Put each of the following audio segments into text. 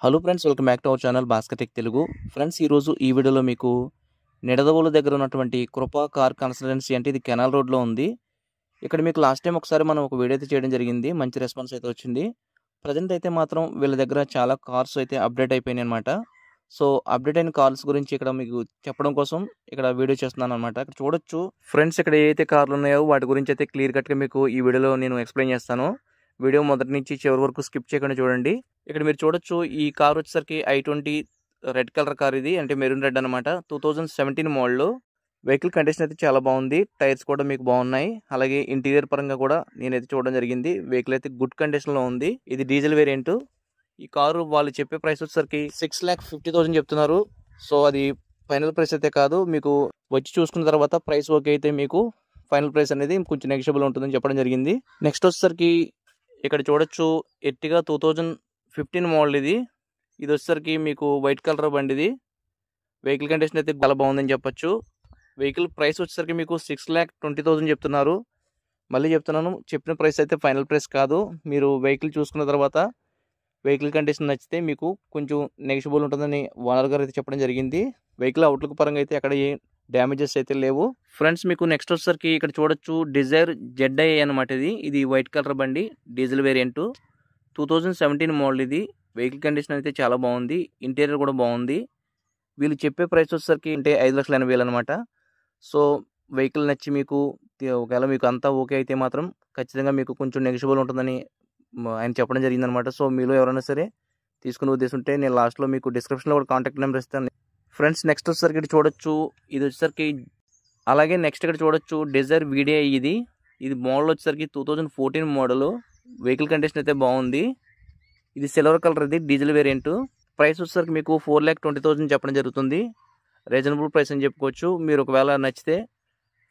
Hello friends, welcome back to our channel Bhaskar tech Telugu. Friends, ఈరోజు ఈ వీడియోలో మీకు నిడదవోలు దగ్గర ఉన్నటువంటి కృపా కార్ కన్సల్టెన్సీ అంటే ఇది కెనాల్ రోడ్లో ఉంది. ఇక్కడ మీకు లాస్ట్ టైం ఒకసారి మనం ఒక వీడియో అయితే చేయడం జరిగింది. మంచి రెస్పాన్స్ అయితే వచ్చింది. ప్రజెంట్ అయితే మాత్రం వీళ్ళ దగ్గర చాలా కార్స్ అయితే అప్డేట్ అయిపోయినాయి అనమాట. సో అప్డేట్ అయిన కార్స్ గురించి ఇక్కడ మీకు చెప్పడం కోసం ఇక్కడ వీడియో చేస్తున్నాను అనమాట. ఇక్కడ చూడొచ్చు ఫ్రెండ్స్, ఇక్కడ ఏదైతే కార్లు ఉన్నాయో వాటి గురించి అయితే క్లియర్ కట్గా మీకు ఈ వీడియోలో నేను ఎక్స్ప్లెయిన్ చేస్తాను. వీడియో మొదటి నుంచి చివరి వరకు స్కిప్ చేయకుండా చూడండి. ఇక్కడ మీరు చూడొచ్చు, ఈ కార్ వచ్చేసరికి i20 రెడ్ కలర్ కార్, ఇది అంటే మెరూన్ రెడ్ అనమాట. 2017 మోడల్. వెహికల్ కండిషన్ అయితే చాలా బాగుంది. టైర్స్ కూడా మీకు బాగున్నాయి. అలాగే ఇంటీరియర్ పరంగా కూడా నేనైతే చూడడం జరిగింది. వెహికల్ అయితే గుడ్ కండిషన్లో ఉంది. ఇది డీజిల్ వేరియంట్. ఈ కారు వాళ్ళు చెప్పే ప్రైస్ వచ్చేసరికి 6,50,000 చెప్తున్నారు. సో అది ఫైనల్ ప్రైస్ అయితే కాదు. మీకు వచ్చి చూసుకున్న తర్వాత ప్రైస్ ఓకే అయితే మీకు ఫైనల్ ప్రైస్ అనేది కొంచెం నెగోషియబుల్ ఉంటుందని చెప్పడం జరిగింది. నెక్స్ట్ వచ్చేసరికి ఇక్కడ చూడొచ్చు, ఎర్టిగా 2015 మోడల్ ఇది. ఇది వచ్చేసరికి మీకు వైట్ కలర్ బండి. ఇది వెహికల్ కండిషన్ అయితే చాలా బాగుందని చెప్పొచ్చు. వెహికల్ ప్రైస్ వచ్చేసరికి మీకు 6,20,000 చెప్తున్నారు. మళ్ళీ చెప్తున్నాను, చెప్పిన ప్రైస్ అయితే ఫైనల్ ప్రైస్ కాదు. మీరు వెహికల్ చూసుకున్న తర్వాత వెహికల్ కండిషన్ నచ్చితే మీకు కొంచెం నెగోషియబుల్ ఉంటుందని ఓనర్ గారు అయితే చెప్పడం జరిగింది. వెహికల్ అవుట్లుక్ పరంగా అయితే అక్కడ ఏ డ్యామేజెస్ అయితే లేవు. ఫ్రెండ్స్, మీకు నెక్స్ట్ వచ్చేసరికి ఇక్కడ చూడొచ్చు, డిజైర్ ZI అనమాట. ఇది వైట్ కలర్ బండి, డీజిల్ వేరియంట్, 2017 మోడల్. ఇది వెహికల్ కండిషన్ అయితే చాలా బాగుంది. ఇంటీరియర్ కూడా బాగుంది. వీళ్ళు చెప్పే ప్రైస్ వచ్చేసరికి అంటే 5,80,000 అనమాట. సో వెహికల్ నచ్చి మీకు ఒకవేళ మీకు అంతా ఓకే అయితే మాత్రం ఖచ్చితంగా మీకు కొంచెం నెగోషియబుల్ ఉంటుందని ఆయన చెప్పడం జరిగిందనమాట. సో మీలో ఎవరైనా సరే తీసుకునే ఉద్దేశం ఉంటే నేను లాస్ట్లో మీకు డిస్క్రిప్షన్లో కూడా కాంటాక్ట్ నెంబర్ ఇస్తాను. ఫ్రెండ్స్, నెక్స్ట్ వచ్చేసరికి ఇక్కడ చూడొచ్చు, ఇది వచ్చేసరికి అలాగే నెక్స్ట్ ఇక్కడ చూడొచ్చు డిజైర్ VDI. ఇది మోడల్ వచ్చేసరికి 2014 మోడల్. వెహికల్ కండిషన్ అయితే బాగుంది. ఇది సిల్వర్ కలర్, ఇది డీజిల్ వేరియంట్. ప్రైస్ వచ్చేసరికి మీకు 4,20,000 చెప్పడం జరుగుతుంది. రీజనబుల్ ప్రైస్ అని చెప్పుకోవచ్చు. మీరు ఒకవేళ నచ్చితే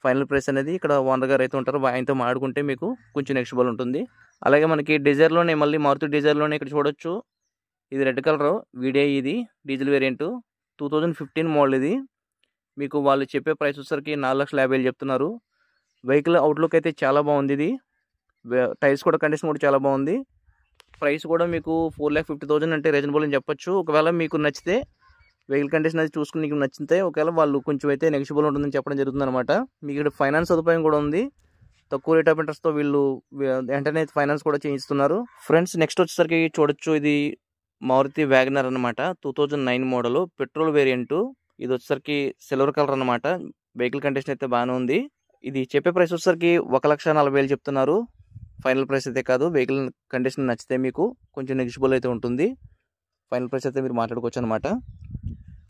ఫైనల్ ప్రైస్ అనేది ఇక్కడ ఓనర్ గారు అయితే ఉంటారు, ఆయనతో మాట్లాడుకుంటే మీకు కొంచెం నెగోషియబుల్ ఉంటుంది. అలాగే మనకి డిజైర్లోనే మళ్ళీ మారుతి డిజైర్లోనే ఇక్కడ చూడొచ్చు, ఇది రెడ్ కలర్ VDI. ఇది డీజిల్ వేరియంట్, 2015 మోడల్. ఇది మీకు వాళ్ళు చెప్పే ప్రైస్ వచ్చేసరికి 4,50,000 చెప్తున్నారు. వెహికల్ అవుట్లుక్ అయితే చాలా బాగుంది. ఇది టైర్స్ కూడా కండిషన్ కూడా చాలా బాగుంది. ప్రైస్ కూడా మీకు 4,50,000 అంటే రీజనబుల్ అని చెప్పొచ్చు. ఒకవేళ మీకు నచ్చితే వెహికల్ కండిషన్ అది చూసుకుని మీకు నచ్చితే ఒకవేళ వాళ్ళు కొంచెం అయితే నెగోషియబుల్ ఉంటుందని చెప్పడం జరుగుతుంది అనమాట. మీకు ఇక్కడ ఫైనాన్స్ సదుపాయం కూడా ఉంది. తక్కువ రేట్ ఆఫ్ ఇంట్రెస్ట్తో వీళ్ళు వెంటనే ఫైనాన్స్ కూడా చేయిస్తున్నారు. ఫ్రెండ్స్, నెక్స్ట్ వచ్చేసరికి చూడొచ్చు, ఇది మారుతి వ్యాగనర్ అనమాట, 2009 మోడల్, పెట్రోల్ వేరియంట్. ఇది వచ్చేసరికి సిల్వర్ కలర్ అనమాట. వెహికల్ కండిషన్ అయితే బాగానే ఉంది. ఇది చెప్పే ప్రైస్ వచ్చేసరికి 1,40,000 చెప్తున్నారు. ఫైనల్ ప్రైస్ అయితే కాదు. వెహికల్ కండిషన్ నచ్చితే మీకు కొంచెం నెగోషియబుల్ అయితే ఉంటుంది. ఫైనల్ ప్రైస్ అయితే మీరు మాట్లాడుకోవచ్చు అనమాట.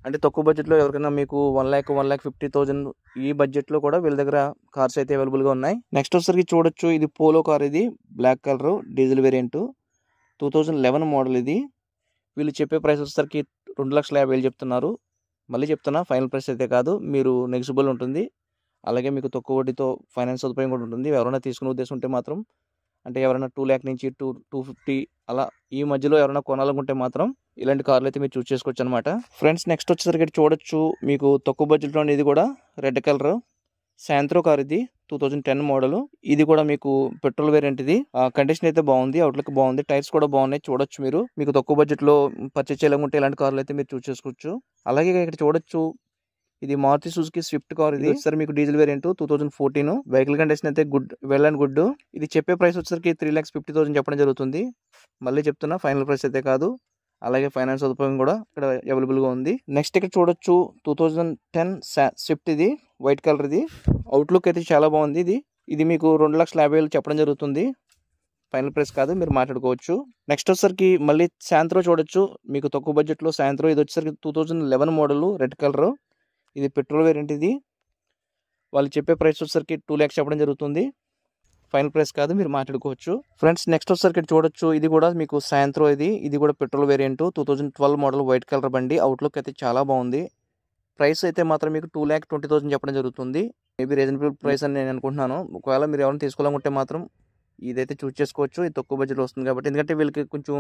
అంటే తక్కువ బడ్జెట్లో ఎవరికైనా మీకు 1,50,000 ఈ బడ్జెట్లో కూడా వీళ్ళ దగ్గర కార్స్ అయితే అవైలబుల్గా ఉన్నాయి. నెక్స్ట్ వచ్చేసరికి చూడొచ్చు, ఇది పోలో కార్. ఇది black colour, diesel variant, 2011 model. ఇది వీళ్ళు చెప్పే ప్రైస్ వచ్చేసరికి 2,50,000 చెప్తున్నారు. మళ్ళీ చెప్తున్నా, ఫైనల్ ప్రైస్ అయితే కాదు. మీరు నెగోషియబుల్ ఉంటుంది. అలాగే మీకు తక్కువ వడ్డీతో ఫైనాన్స్ సదుపాయం కూడా ఉంటుంది. ఎవరైనా తీసుకునే ఉద్దేశం ఉంటే మాత్రం, అంటే ఎవరైనా 2,00,000 నుంచి 250 అలా ఈ మధ్యలో ఎవరైనా కొనాలనుకుంటే మాత్రం ఇలాంటి కార్లు అయితే మీరు చూస్ చేసుకోవచ్చు అనమాట. ఫ్రెండ్స్, నెక్స్ట్ వచ్చేసరికి చూడొచ్చు, మీకు తక్కువ బడ్జెట్లో ఇది కూడా రెడ్ కలర్ శాంత్రో కార్. ఇది 2010 మోడల్. ఇది కూడా మీకు పెట్రోల్ వేరియంట్. ఇది కండిషన్ అయితే బాగుంది, అవుట్లుక్ బాగుంది, టైర్స్ కూడా బాగున్నాయి. చూడొచ్చు మీరు మీకు తక్కువ బడ్జెట్లో పర్చేస్ చేయాలనుకుంటే ఇలాంటి కార్లు అయితే మీరు చూస్ చేసుకోవచ్చు. అలాగే ఇక్కడ చూడొచ్చు, ఇది మారుతి సుజుకి స్విఫ్ట్ కార్. ఇది సార్ మీకు డీజిల్ వేరియంట్, 2014. వెహికల్ కండిషన్ అయితే వెల్ అండ్ గుడ్. ఇది చెప్పే ప్రైస్ వచ్చేసరికి 3,50,000 చెప్పడం జరుగుతుంది. మళ్ళీ చెప్తున్నా, ఫైనల్ ప్రైస్ అయితే కాదు. అలాగే ఫైనాన్స్ సదుపాయం కూడా ఇక్కడ అవైలబుల్గా ఉంది. నెక్స్ట్ ఇక్కడ చూడొచ్చు, 2010 స్విఫ్ట్. ఇది వైట్ కలర్. ఇది అవుట్లుక్ అయితే చాలా బాగుంది. ఇది మీకు 2,50,000 చెప్పడం జరుగుతుంది. ఫైనల్ ప్రైస్ కాదు, మీరు మాట్లాడుకోవచ్చు. నెక్స్ట్ వచ్చేసరికి మళ్ళీ శాంత్రో చూడొచ్చు, మీకు తక్కువ బడ్జెట్లో శాంత్రో. ఇది వచ్చేసరికి 2011 మోడల్, రెడ్ కలర్. ఇది పెట్రోల్ వేరియంట్. ఇది వాళ్ళు చెప్పే ప్రైస్ వచ్చేసరికి 2,00,000 చెప్పడం జరుగుతుంది. ఫైనల్ ప్రైస్ కాదు, మీరు మాట్లాడుకోవచ్చు. ఫ్రెండ్స్, నెక్స్ట్ వచ్చేసరికి చూడొచ్చు, ఇది కూడా మీకు శాంత్రో. ఇది కూడా petrol variant, 2012 model, white colour బండి. అవుట్లుక్ అయితే చాలా బాగుంది. ప్రైస్ అయితే మాత్రం మీకు 2,20,000 చెప్పడం జరుగుతుంది. మేబీ రీజనబుల్ ప్రైస్ అని నేను అనుకుంటున్నాను. ఒకవేళ మీరు ఎవరైనా తీసుకోవాలనుకుంటే మాత్రం ఇదైతే చూస్ చేసుకోవచ్చు. ఇది తక్కువ బడ్జెట్లో వస్తుంది కాబట్టి, ఎందుకంటే వీళ్ళకి కొంచెం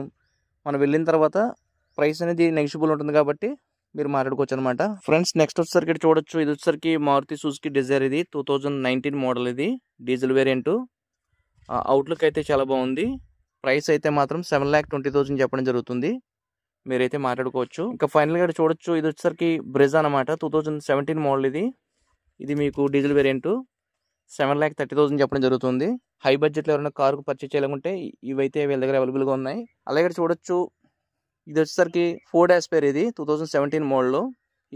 మనం వెళ్ళిన తర్వాత ప్రైస్ అనేది నెగోషియబుల్ ఉంటుంది కాబట్టి మీరు మాట్లాడుకోవచ్చు అనమాట. ఫ్రెండ్స్, నెక్స్ట్ వచ్చేసరికి చూడొచ్చు, ఇది వచ్చేసరికి మారుతి సుజుకి డిజైర్. ఇది 2019 మోడల్. ఇది డీజిల్ వేరియంట్. అవుట్లుక్ అయితే చాలా బాగుంది. ప్రైస్ అయితే మాత్రం 7,20,000 చెప్పడం జరుగుతుంది. మీరైతే మాట్లాడుకోవచ్చు. ఇంకా ఫైనల్గా చూడొచ్చు, ఇది వచ్చేసరికి బ్రెజా అనమాట. 2017 మోడల్ ఇది మీకు డీజిల్ వేరియంట్. 7,30,000 చెప్పడం జరుగుతుంది. హై బడ్జెట్లో ఎవరైనా కారు పర్చేజ్ చేయాలనుకుంటే ఇవైతే వీళ్ళ దగ్గర అవైలబుల్గా ఉన్నాయి. అలాగే చూడొచ్చు, ఇది వచ్చేసరికి ఫోర్డ్ ఆస్పైర్. ఇది 2017 మోడల్.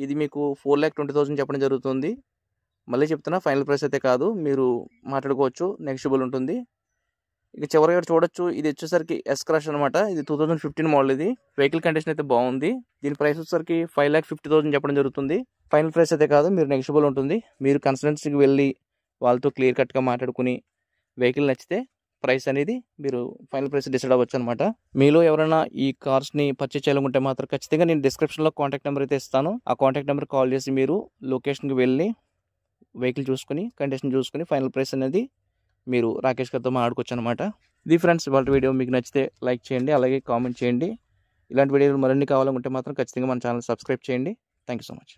ఇది మీకు 4,20,000 చెప్పడం జరుగుతుంది. మళ్ళీ చెప్తున్నా, ఫైనల్ ప్రైస్ అయితే కాదు, మీరు మాట్లాడుకోవచ్చు, నెగోషియబుల్ ఉంటుంది. ఇక చివరిగా చూడొచ్చు, ఇది వచ్చేసరికి ఎస్ క్రాష్ అనమాట. ఇది 2015 మోడల్. ఇది వెహికల్ కండిషన్ అయితే బాగుంది. దీని ప్రైస్ వచ్చేసరికి 5,50,000 చెప్పడం జరుగుతుంది. ఫైనల్ ప్రైస్ అయితే కాదు, మీరు నెగోషియబుల్ ఉంటుంది. మీరు కన్సల్టెన్సీకి వెళ్ళి వాళ్ళతో క్లియర్ కట్గా మాట్లాడుకుని వెహికల్ నచ్చితే ప్రైస్ అనేది మీరు ఫైనల్ ప్రైస్ డిసైడ్ అవ్వచ్చు అనమాట. మీలో ఎవరైనా ఈ కార్స్ని పర్చేజ్ చేయాలనుకుంటే మాత్రం ఖచ్చితంగా నేను డిస్క్రిప్షన్లో కాంటాక్ట్ నెంబర్ అయితే ఇస్తాను. ఆ కాంటాక్ట్ నెంబర్ కాల్ చేసి మీరు లొకేషన్కి వెళ్ళి వెహికల్ చూసుకుని కండిషన్ చూసుకుని ఫైనల్ ప్రైస్ అనేది మీరు రాకేష్ గారితో మాట్లాడుకోవచ్చు అనమాట. ఇది ఫ్రెండ్స్ ఇవాళ వీడియో. మీకు నచ్చితే లైక్ చేయండి, అలాగే కామెంట్ చేయండి. ఇలాంటి వీడియోలు మరిన్ని కావాలనుకుంటే మాత్రం ఖచ్చితంగా మన ఛానల్ సబ్స్క్రైబ్ చేయండి. Thank you so much.